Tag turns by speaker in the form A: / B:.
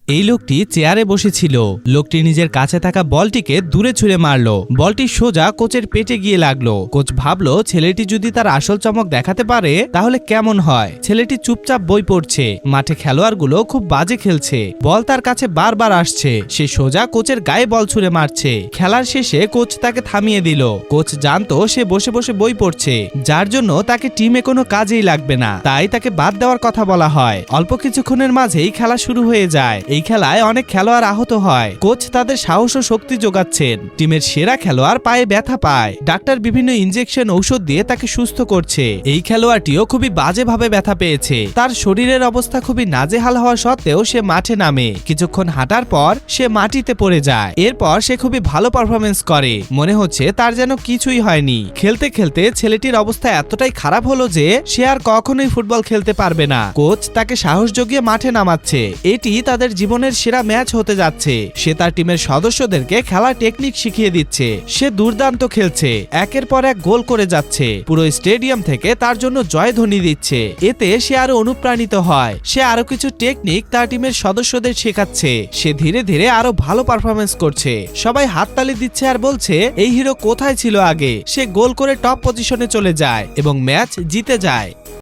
A: এই লোকটি চেয়ারে বসেছিল। লোকটি নিজের কাছে থাকা বলটিকে দূরে ছুঁড়ে মারল। বলটি সোজা কোচের পেটে গিয়ে লাগলো। কোচ ভাবলো ছেলেটি যদি তার আসল চমক দেখাতে পারে তাহলে কেমন হয়। ছেলেটি চুপচাপ বই পড়ছে। মাঠে খেলোয়াড়গুলো খুব বাজে খেলছে। বল তার কাছে বারবার আসছে। সে সোজা কোচের গায়ে বল ছুঁড়ে মারছে। খেলার শেষে কোচ তাকে থামিয়ে দিল। কোচ জানতো সে বসে বসে বই পড়ছে, যার জন্য তাকে টিমে কোনো কাজেই লাগবে না, তাই তাকে বাদ দেওয়ার কথা বলা হয়। অল্প কিছুক্ষণের মাঝেই খেলা শুরু হয়ে যায়। এই খেলায় অনেক খেলোয়াড় আহত হয়। কোচ তাদের সাহস ও শক্তি যোগাচ্ছেন। টিমের সেরা খেলোয়াড় পায়ে ব্যথা পায়। ডাক্তার বিভিন্ন ইনজেকশন ঔষধ দিয়ে তাকে সুস্থ করছে। এই খেলোয়াড়টিও খুবই বাজেভাবে ব্যথা পেয়েছে। তার শরীরের অবস্থা খুবই নাজেহাল হওয়া সত্ত্বেও সে মাঠে নামে। কিছুক্ষণ হাঁটার পর সে মাটিতে পড়ে যায়। এরপর সে খুবই ভালো পারফরমেন্স করে। মনে হচ্ছে তার যেন কিছুই হয়নি। খেলতে খেলতে ছেলেটির অবস্থা এতটাই খারাপ হলো যে সে আর কখনোই ফুটবল খেলতে পারবে না। কোচ তাকে সাহস জুগিয়ে মাঠে নামাচ্ছে। এটি তাদের জীবনের সেরা ম্যাচ হতে যাচ্ছে। সে তার টিমের সদস্যদেরকে খেলার টেকনিক শিখিয়ে দিচ্ছে। সে দুর্দান্ত খেলছে, একের পর এক গোল করে যাচ্ছে। পুরো স্টেডিয়াম থেকে তার জন্য জয়ধ্বনি দিচ্ছে। এতে সে আরো অনুপ্রাণিত হয়। সে আরো কিছু টেকনিক তার টিমের সদস্যদের শেখাচ্ছে। সে ধীরে ধীরে আরো ভালো পারফরমেন্স করছে। সবাই হাততালি দিচ্ছে আর বলছে এই হিরো কোথায় ছিল আগে। সে গোল করে টপ পজিশনে চলে যায় এবং ম্যাচ জিতে যায়।